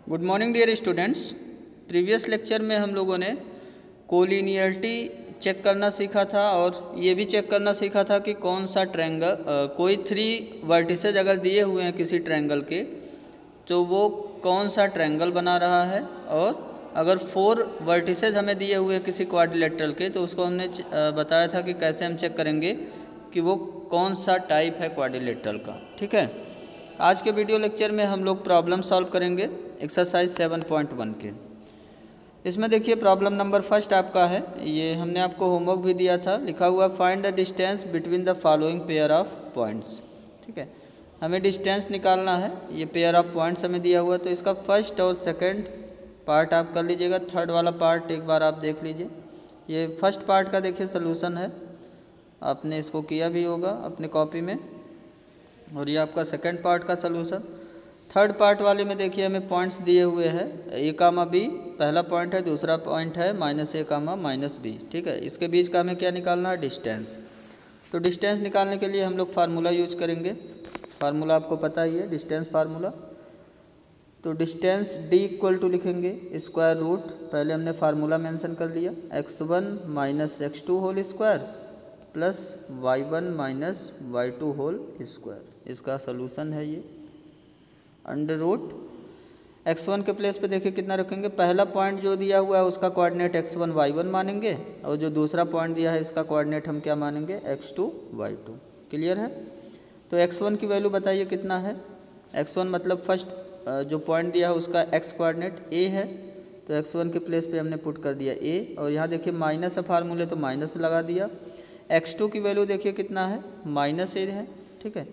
Good morning dear students. Previous lecture में हम लोगों ने कोलिनियरिटी चेक करना सीखा था और ये भी चेक करना सीखा था कि कौन सा ट्रायंगल कोई 3 वर्टिसेज अगर दिए हुए हैं किसी ट्रायंगल के तो वो कौन सा ट्रायंगल बना रहा है, और अगर 4 वर्टिसेज हमें दिए हुए हैं किसी क्वाड्रिलेटरल के तो उसको हमने बताया था कि कैसे हम चेक करेंगे कि वो कौन सा टाइप है क्वाड्रिलेटरल का। ठीक है, आज के वीडियो लेक्चर में हम लोग प्रॉब्लम सॉल्व करेंगे एक्सरसाइज 7.1 के। इसमें देखिए प्रॉब्लम नंबर फर्स्ट आपका है, ये हमने आपको होमवर्क भी दिया था, लिखा हुआ find the distance between the following pair of points. ठीक है, हमें डिस्टेंस निकालना है, ये पेयर ऑफ पॉइंट्स हमें दिया हुआ, तो इसका फर्स्ट और सेकंड पार्ट आप कर लीजिएगा, थर्ड वाला पार्ट एक बार आप देख लीजिए। ये फर्स्ट पार्ट का देखिए सलूशन है, आपने इसको किया भी होगा अपने कॉपी में, और ये आपका सेकंड पार्ट का सलूशन। थर्ड पार्ट वाले में देखिए हमें पॉइंट्स दिए हुए हैं, ए कामा बी पहला पॉइंट है, दूसरा पॉइंट है -a कामा -b। ठीक है, इसके बीच का हमें क्या निकालना है, डिस्टेंस। तो डिस्टेंस निकालने के लिए हम लोग फार्मूला यूज करेंगे, फार्मूला आपको पता ही है, डिस्टेंस फार्मूला। तो डिस्टेंस d इक्वल टू लिखेंगे स्क्वायर रूट, पहले हमने फार्मूला मेंशन कर लिया, x1 minus x2 whole square plus y1 minus y2 whole square. इसका सलूशन है ये अंडर रूट x1 के प्लेस पे देखिए कितना रखेंगे, पहला पॉइंट जो दिया हुआ है उसका कोऑर्डिनेट x1 y1 मानेंगे, और जो दूसरा पॉइंट दिया है इसका कोऑर्डिनेट हम क्या मानेंगे, x2 y2। क्लियर है। तो x1 की वैल्यू बताइए कितना है, x1 मतलब फर्स्ट जो पॉइंट दिया है उसका x कोऑर्डिनेट a है, तो x1 के प्लेस पे हमने पुट कर दिया a, और यहाँ देखिए माइनस है फार्मूले तो माइनस लगा दिया। x2 की वैल्यू देखिए कितना है, -a है। ठीक है,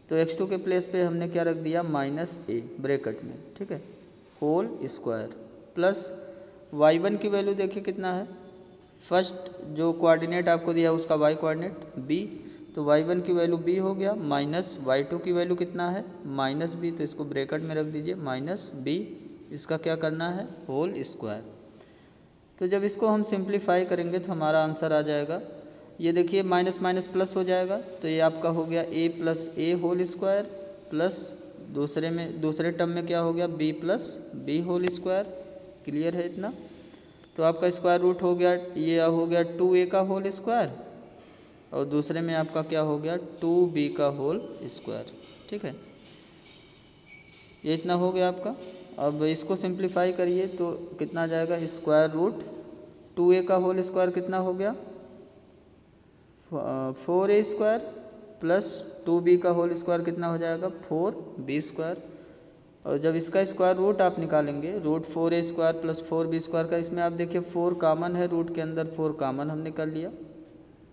तो x2 के प्लेस पे हमने क्या रख दिया, -a ब्रैकेट में। ठीक है, होल स्क्वायर प्लस y1 की वैल्यू देखिए कितना है, फर्स्ट जो कोऑर्डिनेट आपको दिया उसका y कोऑर्डिनेट b, तो y1 की वैल्यू b हो गया, माइनस y2 की वैल्यू कितना है, -b, तो इसको ब्रैकेट में रख दीजिए -b, इसका क्या करना है, होल स्क्वायर। तो जब इसको हम सिंप्लीफाई करेंगे तो हमारा आंसर आ जाएगा, ये देखिए माइनस माइनस प्लस हो जाएगा, तो ये आपका हो गया a plus a whole square plus दूसरे टर्म में क्या हो गया, b plus b whole square. Clear है इतना। तो आपका स्क्वायर रूट हो गया, ये हो गया 2a का होल स्क्वायर, और दूसरे में आपका क्या हो गया, 2b का होल स्क्वायर। ठीक है, ये इतना हो गया आपका। अब इसको सिंप्लीफाई करिए तो कितना आ जाएगा, स्क्वायर रूट 2a का होल स्क्वायर कितना हो गया, 4a स्क्वायर प्लस 2b का होल स्क्वायर कितना हो जाएगा, 4b स्क्वायर। और जब इसका स्क्वायर रूट आप निकालेंगे, root 4a square plus 4b square का, इसमें आप देखिए 4 कामन है, रूट के अंदर 4 कामन हमने कर लिया,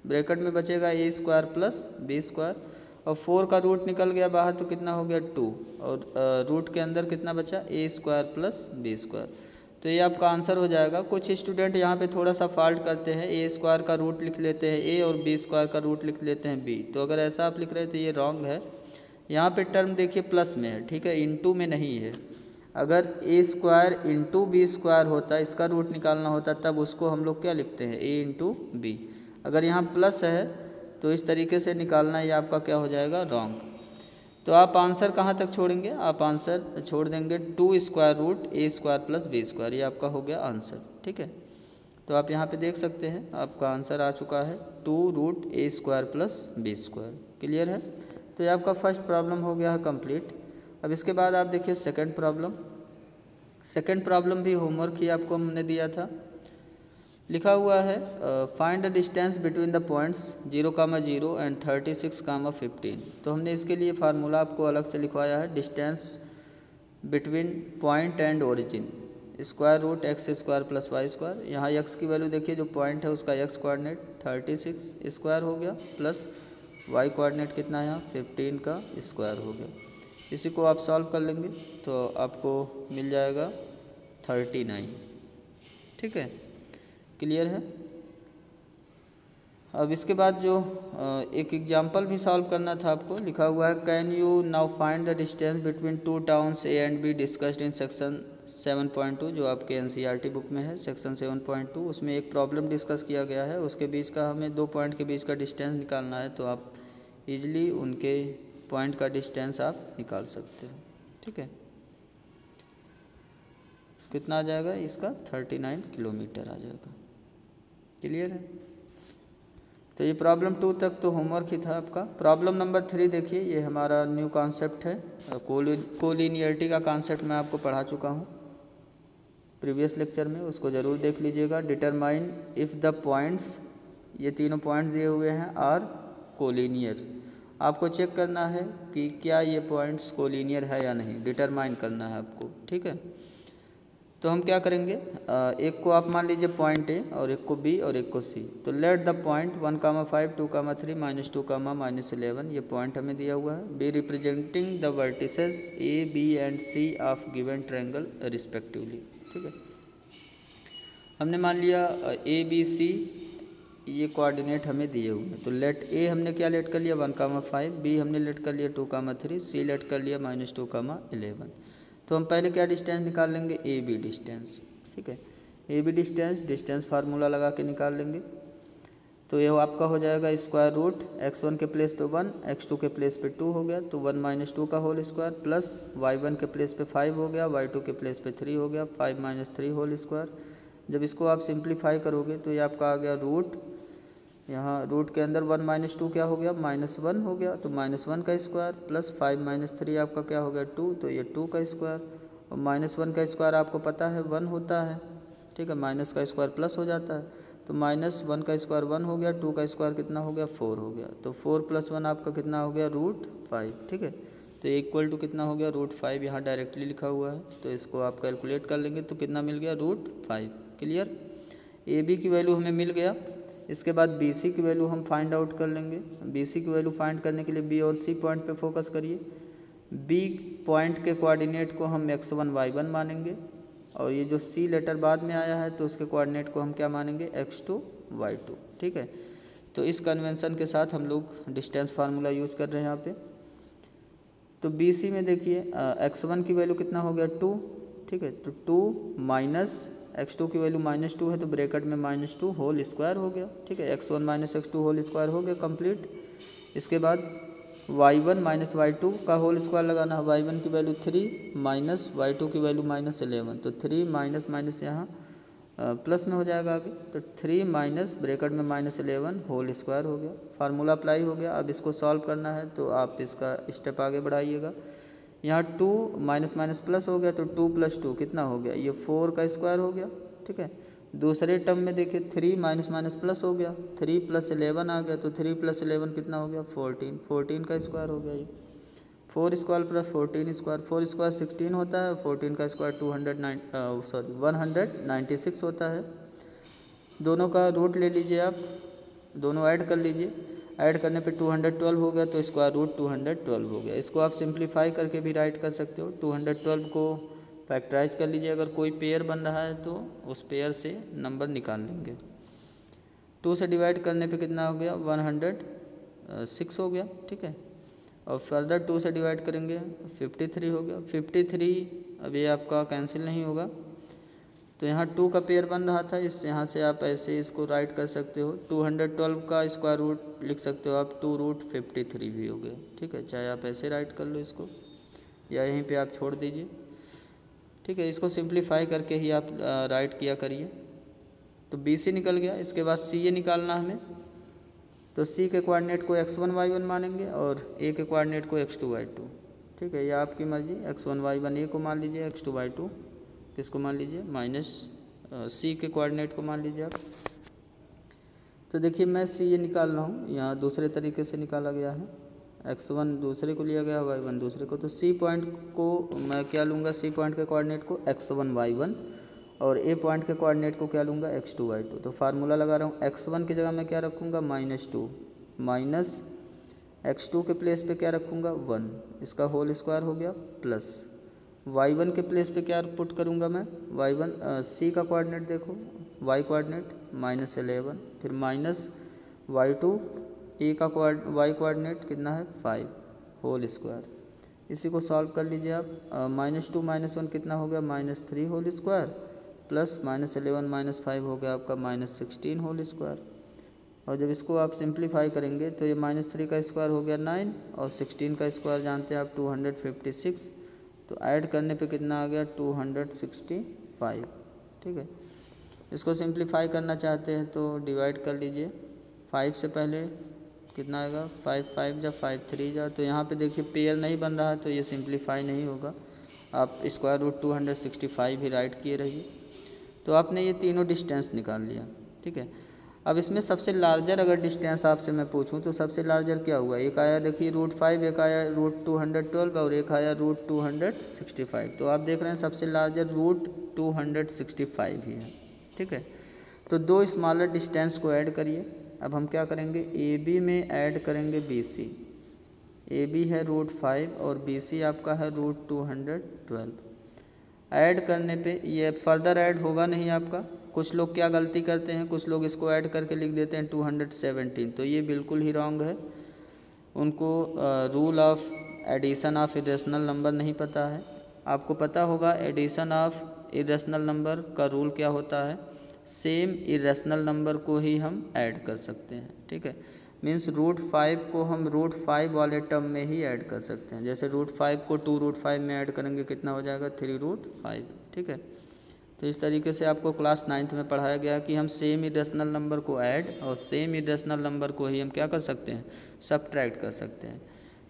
ब्रैकेट में बचेगा a square plus b square, और 4 का रूट निकल गया बाहर तो कितना हो गया 2, और रूट के अंदर कितना बचा, a square plus b square. तो ये आपका आंसर हो जाएगा। कुछ स्टूडेंट यहाँ पे थोड़ा सा फॉल्ट करते हैं, a स्क्वायर का रूट लिख लेते हैं a और b स्क्वायर का रूट लिख लेते हैं b, तो अगर ऐसा आप लिख रहे हैं तो ये रॉन्ग है। यहाँ पे टर्म देखिए प्लस में है, ठीक है, इनटू में नहीं है। अगर a square into B square होता, इसका रूट निकालना होता, तब उसको हम लोग क्या लिखते हैं, a इंटू बी। अगर यहाँ प्लस है तो इस तरीके से निकालना, ये आपका क्या हो जाएगा, रॉन्ग। तो आप आंसर कहाँ तक छोड़ेंगे, आप आंसर छोड़ देंगे 2 square root a square plus b square, ये आपका हो गया आंसर। ठीक है, तो आप यहाँ पे देख सकते हैं आपका आंसर आ चुका है 2 root a square plus b square. Clear है। तो ये आपका फर्स्ट प्रॉब्लम हो गया है कंप्लीट। अब इसके बाद आप देखिए सेकेंड प्रॉब्लम। सेकेंड प्रॉब्लम भी होमवर्क ही आपको हमने दिया था, लिखा हुआ है find the distance between the points 0,0 and 36,15। तो हमने इसके लिए फार्मूला आपको अलग से लिखवाया है, distance between point and origin square root x square plus Y square. यहाँ x की वैल्यू देखिए, जो पॉइंट है उसका x कोऑर्डिनेट 36 स्क्वायर हो गया, प्लस y कोऑर्डिनेट कितना है, यहाँ 15 का स्क्वायर हो गया। इसी को आप सॉल्व कर लेंगे तो आपको मिल जाएगा 39। ठीक है, क्लियर है। अब इसके बाद जो एक एग्जाम्पल भी सॉल्व करना था आपको, लिखा हुआ है can you now find the distance between 2 towns A and be discussed in section 7.2, जो आपके एनसीईआरटी बुक में है सेक्शन 7.2। उसमें एक प्रॉब्लम डिस्कस किया गया है, उसके बीच का हमें 2 पॉइंट के बीच का डिस्टेंस निकालना है, तो आप इजीली उनके पॉइंट का डिस्टेंस आप निकाल सकते हो। ठीक है, कितना आ जाएगा इसका 39 किलोमीटर आ जाएगा। क्लियर है। तो ये प्रॉब्लम 2 तक तो होमवर्क ही था आपका। प्रॉब्लम नंबर 3 देखिए, ये हमारा न्यू कॉन्सेप्ट है। कोलिनियरिटी का कॉन्सेप्ट मैं आपको पढ़ा चुका हूँ प्रीवियस लेक्चर में, उसको ज़रूर देख लीजिएगा। डिटरमाइन इफ़ द पॉइंट्स, ये तीनों पॉइंट्स दिए हुए हैं, आर कोलिनियर। आपको चेक करना है कि क्या ये पॉइंट्स कोलिनियर है या नहीं, डिटरमाइन करना है आपको। ठीक है, तो हम क्या करेंगे, एक को आप मान लीजिए पॉइंट ए और एक को बी और एक को सी। तो लेट द पॉइंट 1,5 2,3 -2, -11, ये पॉइंट हमें दिया हुआ है। Be representing the vertices A B and C of given triangle respectively. ठीक है, हमने मान लिया ए बी सी ये कोऑर्डिनेट हमें दिए हुए हैं। तो लेट ए हमने क्या लेट कर लिया 1,5, बी हमने लेट कर लिया 2,3, सी लेट कर लिया -2, 11। तो हम पहले क्या डिस्टेंस निकाल लेंगे, ए बी डिस्टेंस। ठीक है, ए बी डिस्टेंस फार्मूला लगा के निकाल लेंगे। तो ये आपका हो जाएगा स्क्वायर रूट x1 के प्लेस पे 1, x2 के प्लेस पे 2 हो गया, तो 1 - 2 का होल स्क्वायर, प्लस y1 के प्लेस पे 5 हो गया, y2 के प्लेस पे 3 हो गया, 5 - 3 होल स्क्वायर। जब इसको आप सिंप्लीफाई करोगे तो ये आपका आ गया रूट, यहाँ रूट के अंदर 1 - 2 क्या हो गया, -1 हो गया, तो -1 का स्क्वायर, प्लस 5 - 3 आपका क्या हो गया 2, तो ये 2 का स्क्वायर, और -1 का स्क्वायर आपको पता है 1 होता है। ठीक है, माइनस का स्क्वायर प्लस हो जाता है, तो -1 का स्क्वायर 1 हो गया, 2 का स्क्वायर कितना हो गया 4 हो गया, तो 4 + 1 आपका कितना हो गया √5। ठीक है, तो इक्वल टू कितना हो गया √5, यहाँ डायरेक्टली लिखा हुआ है, तो इसको आप कैलकुलेट कर लेंगे तो कितना मिल गया √5। क्लियर, ए बी की वैल्यू हमें मिल गया। इसके बाद बी सी की वैल्यू हम फाइंड आउट कर लेंगे। बी सी की वैल्यू फाइंड करने के लिए बी और सी पॉइंट पे फोकस करिए। बी पॉइंट के कोऑर्डिनेट को हम x1 y1 मानेंगे, और ये जो सी लेटर बाद में आया है तो उसके कोऑर्डिनेट को हम क्या मानेंगे x2 y2। ठीक है, तो इस कन्वेंशन के साथ हम लोग डिस्टेंस फार्मूला यूज कर रहे हैं यहाँ पे। तो बी सी में देखिए x1 की वैल्यू कितना हो गया 2। ठीक है, तो 2 माइनस x2 की वैल्यू -2 है, तो ब्रैकेट में -2 होल स्क्वायर हो गया। ठीक है, x1 - x2 होल स्क्वायर हो गया कंप्लीट। इसके बाद y1 - y2 का होल स्क्वायर लगाना है। y1 की वैल्यू 3 माइनस y2 की वैल्यू -11, तो 3 माइनस यहाँ प्लस में हो जाएगा आगे, तो 3 माइनस ब्रैकेट में -11 होल स्क्वायर हो गया। फार्मूला अप्लाई हो गया। अब इसको सॉल्व करना है तो आप इसका स्टेप आगे बढ़ाइएगा। यहाँ 2 माइनस प्लस हो गया, तो 2 + 2 कितना हो गया, ये 4 का स्क्वायर हो गया। ठीक है, दूसरे टर्म में देखिए 3 माइनस प्लस हो गया, 3 + 11 आ गया, तो 3 + 11 कितना हो गया 14 का स्क्वायर हो गया। ये 4 स्क्वायर + 14 स्क्वायर, 4 स्क्वायर 16 होता है, 14 का स्क्वायर 196 होता है। दोनों का रूट ले लीजिए आप, दोनों ऐड कर लीजिए। ऐड करने पे 212 हो गया, तो स्क्वायर रूट 212 हो गया। इसको आप सिंप्लीफाई करके भी राइट कर सकते हो। 212 को फैक्टराइज कर लीजिए। अगर कोई पेयर बन रहा है तो उस पेयर से नंबर निकाल लेंगे। 2 से डिवाइड करने पे कितना हो गया 106 हो गया। ठीक है, और फर्दर 2 से डिवाइड करेंगे 53 हो गया। 53 अब ये आपका कैंसिल नहीं होगा, तो यहाँ 2 का पेयर बन रहा था, इस यहाँ से आप ऐसे इसको राइट कर सकते हो। 212 का स्क्वायर रूट लिख सकते हो आप, 2√53 भी हो गया। ठीक है, चाहे आप ऐसे राइट कर लो इसको, या यहीं पे आप छोड़ दीजिए। ठीक है, इसको सिंप्लीफाई करके ही आप राइट किया करिए। तो बी सी निकल गया। इसके बाद सी ए निकालना हमें, तो सी के कोऑर्डिनेट को x1 y1 मानेंगे और ए के कोऑर्डिनेट को x2 y2। ठीक है, ये आपकी मर्जी, x1 y1 ए को मान लीजिए, x2 y2 किसको मान लीजिए, माइनस सी के कोऑर्डिनेट को मान लीजिए आप। तो देखिए मैं सी ये निकाल रहा हूँ, यहाँ दूसरे तरीके से निकाला गया है। x1 दूसरे को लिया गया, y1 दूसरे को। तो सी पॉइंट को मैं क्या लूँगा, सी पॉइंट के कोऑर्डिनेट को x1 y1 और ए पॉइंट के कोऑर्डिनेट को क्या लूँगा x2 y2। तो फार्मूला लगा रहा हूँ, x1 की जगह मैं क्या रखूँगा -2, माइनस x2 के प्लेस पे क्या रखूँगा 1, इसका होल स्क्वायर हो गया, प्लस y1 के प्लेस पे क्या पुट करूँगा मैं, y1 सी का कोऑर्डिनेट देखो, y कोऑर्डिनेट -11, फिर माइनस y2 ए का y कोऑर्डिनेट कितना है 5 होल स्क्वायर। इसी को सॉल्व कर लीजिए आप। -2 - 1 कितना हो गया -3 होल स्क्वायर, प्लस -11 - 5 हो गया आपका -16 होल स्क्वायर। और जब इसको आप सिंप्लीफाई करेंगे तो ये -3 का स्क्वायर हो गया 9, और 16 का स्क्वायर जानते हैं आप 256। तो ऐड करने पे कितना आ गया 265। 5, ठीक है। इसको सिंप्लीफाई करना चाहते हैं तो डिवाइड कर लीजिए। 5 से पहले कितना आएगा, 5 5 जा 5 3 जा, तो यहाँ पे देखिए पेयर नहीं बन रहा है तो ये सिंप्लीफाई नहीं होगा। आप स्क्वायर रूट 265 ही राइट किए रहिए। तो आपने ये तीनों डिस्टेंस निकाल लिया, ठीक है। अब इसमें सबसे लार्जर अगर डिस्टेंस आपसे मैं पूछूं तो सबसे लार्जर क्या हुआ, एक आया देखिए √5, एक आया √212 और एक आया √265। तो आप देख रहे हैं सबसे लार्जर √265 ही है, ठीक है। तो दो स्मॉलर डिस्टेंस को ऐड करिए। अब हम क्या करेंगे, ए बी में ऐड करेंगे बी सी। ए बी है √5 और बी सी आपका है √212। ऐड करने पे ये फर्दर ऐड होगा नहीं आपका। कुछ लोग क्या गलती करते हैं, कुछ लोग इसको ऐड करके लिख देते हैं 217, तो ये बिल्कुल ही रॉन्ग है। उनको rule of addition of irrational number नहीं पता है। आपको पता होगा एडिशन ऑफ इरेशनल नंबर का रूल क्या होता है, सेम इरेशनल नंबर को ही हम ऐड कर सकते हैं, ठीक है। मीन्स √5 को हम √5 वाले टर्म में ही ऐड कर सकते हैं। जैसे √5 को 2√5 में ऐड करेंगे कितना हो जाएगा, 3√5, ठीक है। तो इस तरीके से आपको क्लास 9th में पढ़ाया गया कि हम सेम इरेशनल नंबर को ऐड और सेम इरेशनल नंबर को ही हम क्या कर सकते हैं, सब्ट्रैक्ट कर सकते हैं।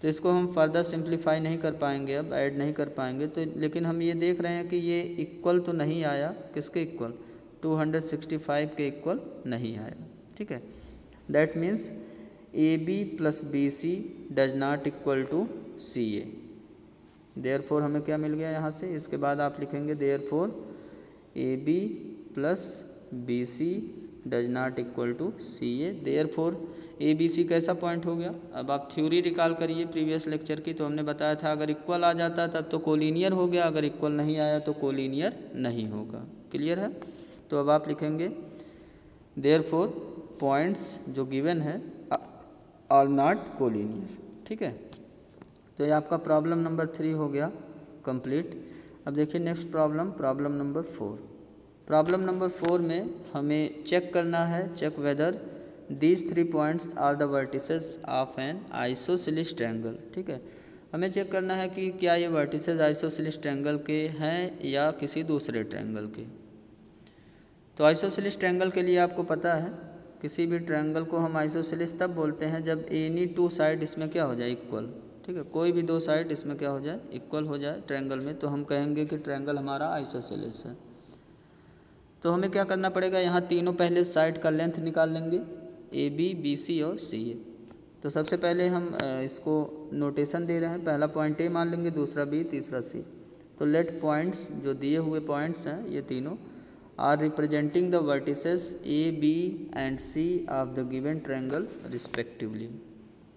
तो इसको हम फर्दर सिंप्लीफाई नहीं कर पाएंगे, अब ऐड नहीं कर पाएंगे। तो लेकिन हम ये देख रहे हैं कि ये इक्वल तो नहीं आया, किसके इक्वल, 265 के इक्वल नहीं आया, ठीक है। That means A B plus B C does not equal to C A. Therefore हमें क्या मिल गया यहाँ से, इसके बाद आप लिखेंगे therefore A B plus B C does not equal to C A. Therefore A B C कैसा पॉइंट हो गया। अब आप थ्योरी रिकॉल करिए प्रीवियस लेक्चर की, तो हमने बताया था अगर इक्वल आ जाता तब तो कोलिनियर हो गया, अगर इक्वल नहीं आया तो कोलिनियर नहीं होगा। क्लियर है। तो अब आप लिखेंगे देयरफॉर पॉइंट्स जो गिवन है आर नॉट कोलिनियर, ठीक है। तो ये आपका प्रॉब्लम नंबर 3 हो गया कंप्लीट। अब देखिए next problem, problem number 4। Problem number 4 में हमें चेक करना है, check whether these 3 points are the vertices of an isosceles triangle, ठीक है। हमें चेक करना है कि क्या ये वर्टिसेस आइसोसेलेस ट्रायंगल के हैं या किसी दूसरे ट्रायंगल के। तो आइसोसेलेस ट्रायंगल के लिए आपको पता है किसी भी ट्रायंगल को हम आइसोसेलेस तब बोलते हैं जब एनी 2 साइड इसमें क्या हो जाए, इक्वल, ठीक है। कोई भी 2 साइड इसमें क्या हो जाए, इक्वल हो जाए ट्रायंगल में, तो हम कहेंगे कि ट्रायंगल हमारा आइसोसेलेस है। तो हमें क्या करना पड़ेगा, यहाँ तीनों पहले साइड का लेंथ निकाल लेंगे, ए बी, बी सी और सी ए। तो सबसे पहले हम इसको नोटेशन दे रहे हैं, पहला पॉइंट ए मान लेंगे, दूसरा बी, तीसरा सी। तो लेट पॉइंट्स, जो दिए हुए पॉइंट्स हैं ये तीनों, are representing the vertices A B and C of the given triangle respectively,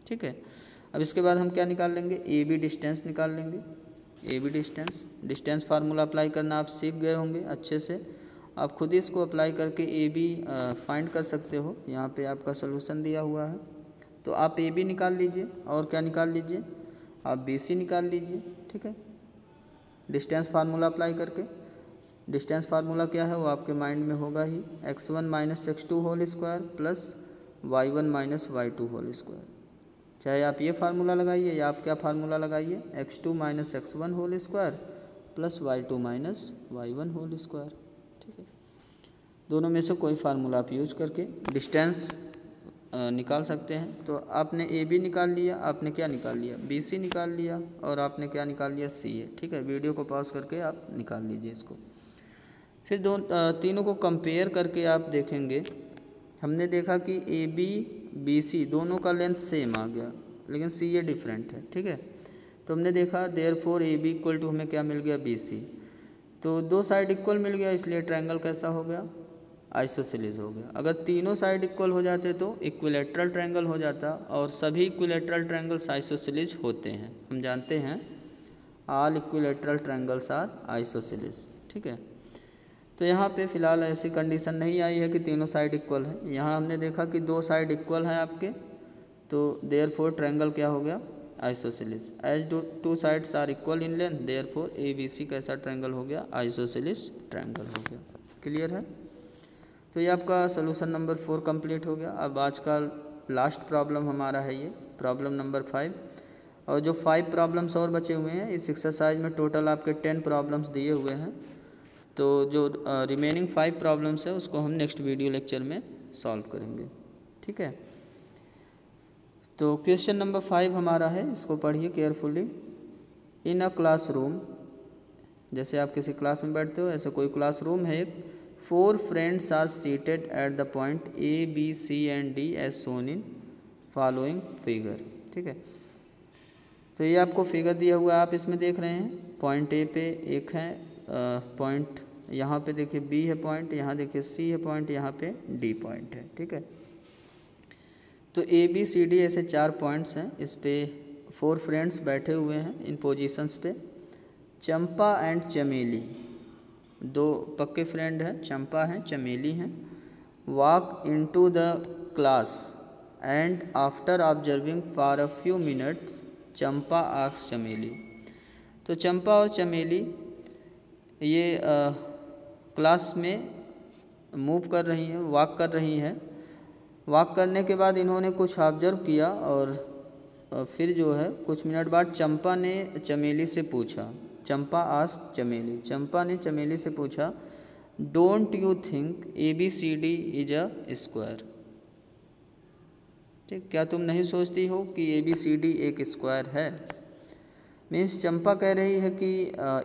ठीक है। अब इसके बाद हम क्या निकाल लेंगे, ए बी डिस्टेंस निकाल लेंगे। A B distance formula apply करना आप सीख गए होंगे अच्छे से। आप खुद ही इसको अप्लाई करके ए बी फाइंड कर सकते हो। यहाँ पे आपका सोल्यूशन दिया हुआ है, तो आप ए बी निकाल लीजिए और क्या निकाल लीजिए, आप बी सी निकाल लीजिए, ठीक है। डिस्टेंस फार्मूला अप्लाई करके, डिस्टेंस फार्मूला क्या है वो आपके माइंड में होगा ही, x1 minus x2 whole square plus y1 minus y2 whole square. चाहे आप ये फार्मूला लगाइए या आप क्या फार्मूला लगाइए, x2 minus x1 whole square plus y2 minus y1 whole square, ठीक है। दोनों में से कोई फार्मूला आप यूज करके डिस्टेंस निकाल सकते हैं। तो आपने ए बी निकाल लिया, आपने क्या निकाल लिया, बी सी निकाल लिया और आपने क्या निकाल लिया, सी ए, ठीक है। वीडियो को पॉज करके आप निकाल लीजिए इसको। फिर तीनों को कंपेयर करके आप देखेंगे, हमने देखा कि ए बी बी सी दोनों का लेंथ सेम आ गया, लेकिन सी ए डिफरेंट है, ठीक है। तो हमने देखा therefore A B equal to हमें क्या मिल गया, बी सी। तो 2 साइड इक्वल मिल गया, इसलिए ट्रायंगल कैसा हो गया, आइसोसेलेस हो गया। अगर तीनों साइड इक्वल हो जाते तो इक्विलैटरल ट्रायंगल हो जाता, और सभी इक्विलैटरल ट्रायंगल्स आइसोसेलेस होते हैं। हम जानते हैं all equilateral triangles are isosceles, ठीक है। तो यहाँ पे फ़िलहाल ऐसी कंडीशन नहीं आई है कि तीनों साइड इक्वल है। यहाँ हमने देखा कि 2 साइड इक्वल हैं आपके, तो देयरफॉर ट्रायंगल क्या हो गया, isosceles. As 2 sides are equal in length, therefore A B C कैसा ट्रायंगल हो गया, आइसोसेलेस ट्रायंगल हो गया। क्लियर है। तो ये आपका सोल्यूशन नंबर 4 कंप्लीट हो गया। अब आज का लास्ट प्रॉब्लम हमारा है ये प्रॉब्लम नंबर 5, और जो 5 प्रॉब्लम्स और बचे हुए हैं इस एक्सरसाइज में टोटल आपके 10 प्रॉब्लम्स दिए हुए हैं। तो जो रिमेनिंग 5 प्रॉब्लम्स है उसको हम नेक्स्ट वीडियो लेक्चर में सॉल्व करेंगे, ठीक है। तो क्वेश्चन नंबर 5 हमारा है, इसको पढ़िए केयरफुली। इन अ क्लासरूम, जैसे आप किसी क्लास में बैठते हो ऐसे कोई क्लासरूम है एक। 4 friends are seated at the point A B C and D as shown in following figure, ठीक है। तो ये आपको फिगर दिया हुआ है, आप इसमें देख रहे हैं पॉइंट ए पे एक है पॉइंट, यहाँ पे देखिए बी है पॉइंट, यहाँ देखिए सी है पॉइंट, यहाँ पे डी पॉइंट है, ठीक है। तो ए बी सी डी ऐसे 4 पॉइंट्स हैं, इस पे 4 फ्रेंड्स बैठे हुए हैं इन पोजीशंस पे। चंपा एंड चमेली 2 पक्के फ्रेंड हैं, चंपा हैं चमेली हैं। Walk into the class and after observing for a few minutes Champa asks चमेली। तो चंपा और चमेली ये क्लास में मूव कर रही हैं, वॉक कर रही हैं। वॉक करने के बाद इन्होंने कुछ ऑब्जर्व किया और फिर जो है कुछ मिनट बाद चंपा ने चमेली से पूछा, चंपा आस्क्ड चमेली, चंपा ने चमेली से पूछा, don't you think ABCD is a square, ठीक, क्या तुम नहीं सोचती हो कि ABCD एक स्क्वायर है। मीन्स चंपा कह रही है कि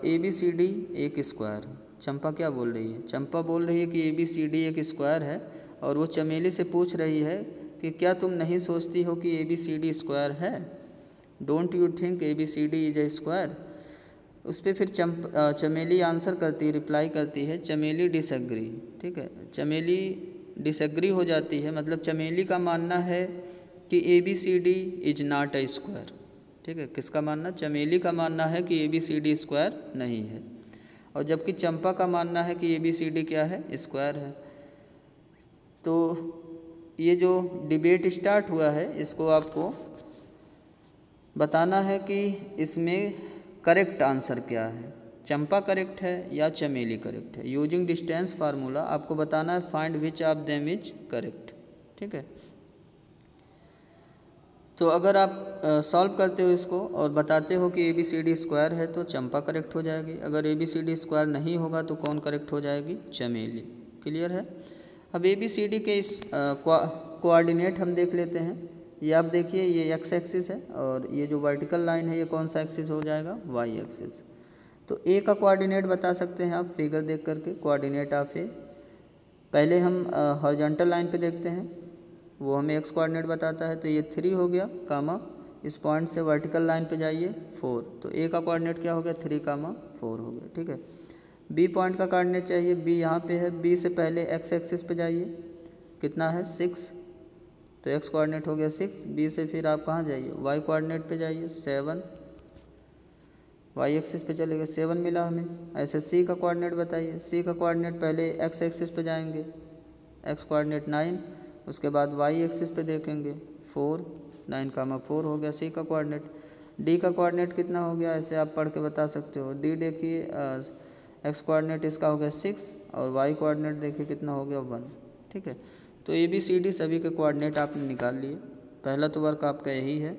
ABCD एक स्क्वायर है। चंपा क्या बोल रही है, चंपा बोल रही है कि ABCD एक स्क्वायर है, और वो चमेली से पूछ रही है कि क्या तुम नहीं सोचती हो कि ABCD स्क्वायर है। Don't you think ABCD is a square. उस पर फिर चमेली आंसर करती है, रिप्लाई करती है, चमेली डिसएग्री, ठीक है। चमेली डिसएग्री हो जाती है, मतलब चमेली का मानना है कि ABCD is not a square, ठीक है। किसका मानना, चमेली का मानना है कि ABCD स्क्वायर नहीं है, और जबकि चंपा का मानना है कि ABCD क्या है, स्क्वायर है। तो ये जो डिबेट स्टार्ट हुआ है इसको आपको बताना है कि इसमें करेक्ट आंसर क्या है, चंपा करेक्ट है या चमेली करेक्ट है। यूजिंग डिस्टेंस फार्मूला आपको बताना है find which of them is correct, ठीक है। तो अगर आप सॉल्व करते हो इसको और बताते हो कि ABCD स्क्वायर है तो चंपा करेक्ट हो जाएगी, अगर ABCD स्क्वायर नहीं होगा तो कौन करेक्ट हो जाएगी, चमेली। क्लियर है। अब ABCD के इस कोऑर्डिनेट हम देख लेते हैं। ये आप देखिए ये एक्स एक्सिस है और ये जो वर्टिकल लाइन है ये कौन सा एक्सिस हो जाएगा, वाई एक्सिस। तो ए का कोऑर्डिनेट बता सकते हैं आप फिगर देख करके, कोऑर्डिनेट ऑफ ए। पहले हम हॉरिजॉन्टल लाइन पे देखते हैं, वो हमें एक्स कोऑर्डिनेट बताता है, तो ये 3 हो गया कामा, इस पॉइंट से वर्टिकल लाइन पे जाइए 4, तो ए का कोऑर्डिनेट क्या हो गया 3, 4 हो गया, ठीक है। बी पॉइंट का कोऑर्डिनेट चाहिए, बी यहाँ पे है, बी से पहले एक्स एक्सिस पे जाइए, कितना है 6, तो एक्स कोऑर्डिनेट हो गया 6। बी से फिर आप कहाँ जाइए, वाई कोऑर्डिनेट पे जाइए 7, वाई एक्सिस पे चलेगा 7 मिला हमें। ऐसे सी का कोऑर्डिनेट बताइए, सी का कोऑर्डिनेट पहले एक्स एक्सिस पे जाएंगे, एक्स कोऑर्डिनेट 9, उसके बाद वाई एक्सिस पे देखेंगे 4, 9, 4 हो गया सी का कोऑर्डिनेट। डी का कोऑर्डिनेट कितना हो गया, ऐसे आप पढ़ के बता सकते हो। डी देखिए एक्स कोऑर्डिनेट इसका हो गया 6 और वाई कोऑर्डिनेट देखिए कितना हो गया 1, ठीक है। तो ABCD सभी के कोऑर्डिनेट आपने निकाल लिए। पहला तो वर्क आपका यही है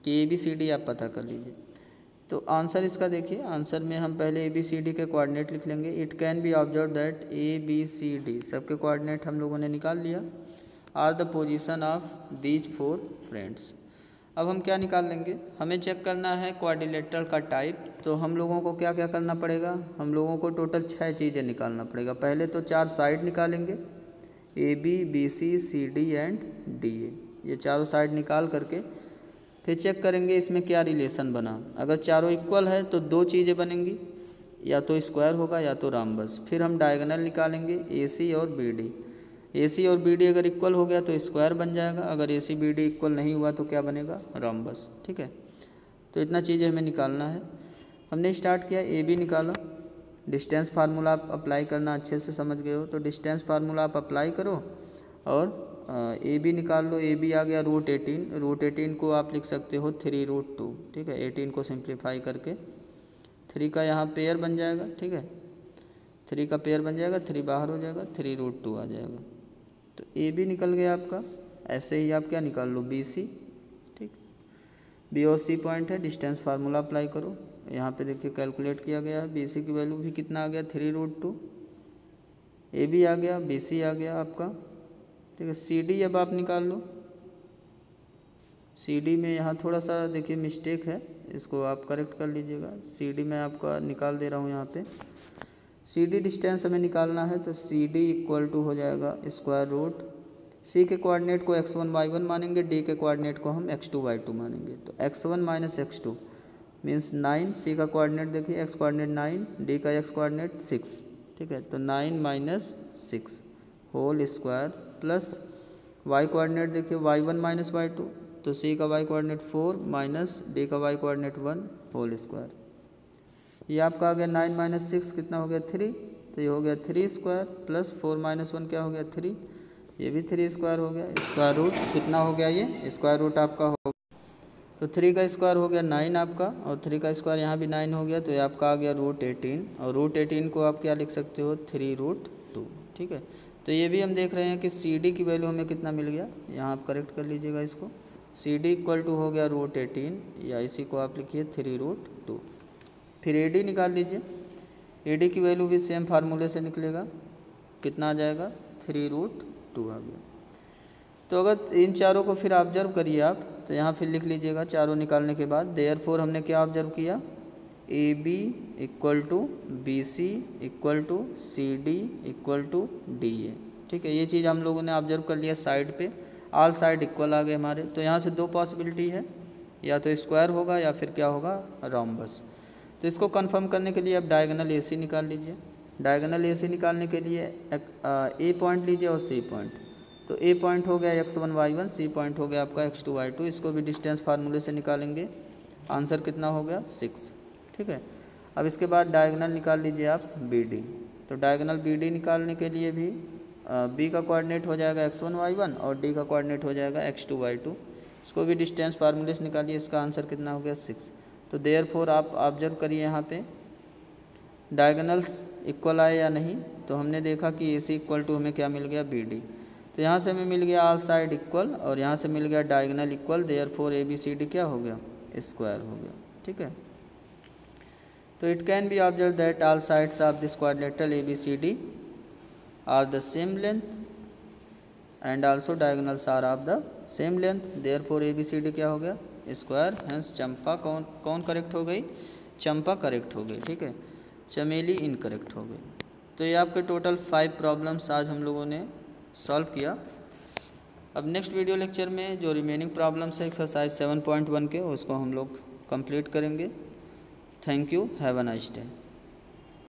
कि ABCD आप पता कर लीजिए। तो आंसर इसका देखिए, आंसर में हम पहले ABCD के कोऑर्डिनेट लिख लेंगे। It can be observe that ABCD सबके कोऑर्डिनेट हम लोगों ने निकाल लिया, are the position of these 4 friends. अब हम क्या निकाल लेंगे, हमें चेक करना है कोऑर्डिनेटर का टाइप। तो हम लोगों को क्या क्या करना पड़ेगा, हम लोगों को टोटल 6 चीज़ें निकालना पड़ेगा। पहले तो 4 साइड निकालेंगे, AB BC CD and DA, ये चारों साइड निकाल करके फिर चेक करेंगे इसमें क्या रिलेशन बना। अगर चारों इक्वल है तो 2 चीज़ें बनेंगी, या तो स्क्वायर होगा या तो राम्बस। फिर हम डायगोनल निकालेंगे AC और BD, AC और BD अगर इक्वल हो गया तो स्क्वायर बन जाएगा, अगर AC BD इक्वल नहीं हुआ तो क्या बनेगा, राम्बस, ठीक है। तो इतना चीज़ें हमें निकालना है। हमने स्टार्ट किया, AB निकाला, डिस्टेंस फार्मूला आप अप्लाई करना अच्छे से समझ गए हो, तो डिस्टेंस फार्मूला आप अप्लाई करो और AB निकाल लो। AB आ गया √18, √18 को आप लिख सकते हो 3√2, ठीक है। 18 को सिंप्लीफाई करके 3 का यहाँ पेयर बन जाएगा, ठीक है, 3 का पेयर बन जाएगा, 3 बाहर हो जाएगा, 3√2 आ जाएगा। तो AB निकल गया आपका। ऐसे ही आप क्या निकाल लो, BC, ठीक। B और C पॉइंट है, डिस्टेंस फार्मूला अप्लाई करो, यहाँ पे देखिए कैलकुलेट किया गया है। BC की वैल्यू भी कितना आ गया 3√2, AB आ गया, BC आ गया आपका, ठीक है। CD अब आप निकाल लो। CD में यहाँ थोड़ा सा देखिए मिस्टेक है, इसको आप करेक्ट कर लीजिएगा। CD मैं आपका निकाल दे रहा हूँ यहाँ पे। CD डिस्टेंस हमें निकालना है, तो CD इक्वल टू हो जाएगा स्क्वायर रूट, C के कोऑर्डिनेट को x1 y1 मानेंगे, D के कोऑर्डिनेट को हम x2 y2 मानेंगे। तो x1 minus x2 means 9, C का कोऑर्डिनेट देखिए x कोऑर्डिनेट 9, D का x कोऑर्डिनेट 6, ठीक है। तो 9 minus 6 whole square plus y coordinate देखिए y1 माइनस y2, तो C का y कोऑर्डिनेट 4 माइनस D का y कोऑर्डिनेट 1 होल स्क्वायर। ये आपका आ गया 9 माइनस 6 कितना हो गया 3, तो ये हो गया 3 स्क्वायर प्लस 4 माइनस 1 क्या हो गया 3, ये भी 3 स्क्वायर हो गया। स्क्वायर रूट कितना हो गया, ये स्क्वायर रूट आपका हो, तो 3 का स्क्वायर हो गया 9 आपका, और 3 का स्क्वायर यहाँ भी 9 हो गया, तो ये आपका आ गया √18, और √18 को आप क्या लिख सकते हो 3√2, ठीक है। तो ये भी हम देख रहे हैं कि CD की वैल्यू हमें कितना मिल गया, यहाँ आप करेक्ट कर लीजिएगा इसको। CD इक्वल टू हो गया √18, या इसी को आप लिखिए 3√2। फिर AD निकाल लीजिए। AD की वैल्यू भी सेम फार्मूले से निकलेगा, कितना आ जाएगा 3√2 आ गया। तो अगर इन चारों को फिर ऑब्जर्व करिए आप, तो यहाँ फिर लिख लीजिएगा चारों निकालने के बाद। देयरफॉर हमने क्या ऑब्जर्व किया, AB equal to BC equal to CD equal to DA, ठीक है। ये चीज़ हम लोगों ने ऑब्जर्व कर लिया साइड पे, ऑल साइड इक्वल आ गए हमारे। तो यहाँ से दो पॉसिबिलिटी है, या तो स्क्वायर होगा या फिर क्या होगा रोम्बस। तो इसको कंफर्म करने के लिए आप डायगोनल AC निकाल लीजिए। डायगोनल AC निकालने के लिए A पॉइंट लीजिए और C पॉइंट। तो A पॉइंट हो गया x1 y1, C पॉइंट हो गया आपका x2 y2। इसको भी डिस्टेंस फार्मूले से निकालेंगे, आंसर कितना हो गया 6, ठीक है। अब इसके बाद डायगोनल निकाल लीजिए आप BD। तो डायगोनल BD निकालने के लिए भी B का कोऑर्डिनेट हो जाएगा x1 y1 और D का कोऑर्डिनेट हो जाएगा x2 y2। इसको भी डिस्टेंस फार्मूले से निकालिए, इसका आंसर कितना हो गया 6। तो देयरफॉर आप ऑब्जर्व करिए यहाँ पे डायगोनल्स इक्वल आए या नहीं। तो हमने देखा कि AC इक्वल टू हमें क्या मिल गया BD। तो यहाँ से हमें मिल गया ऑल साइड इक्वल, और यहाँ से मिल गया डायगोनल इक्वल। देयरफॉर ABCD क्या हो गया स्क्वायर हो गया, ठीक है। तो it can be observe that all sides of this quadrilateral ABCD are the same length and also diagonals are of the same length. Therefore ABCD क्या हो गया स्क्वायर। हेंस चंपा कौन करेक्ट हो गई, चंपा करेक्ट हो गई, ठीक है। चमेली इनकरेक्ट हो गई। तो ये आपके टोटल 5 प्रॉब्लम्स आज हम लोगों ने सॉल्व किया। अब नेक्स्ट वीडियो लेक्चर में जो रिमेनिंग प्रॉब्लम्स है एक्सरसाइज 7.1 के, उसको हम लोग कंप्लीट करेंगे। Thank you, have a nice day.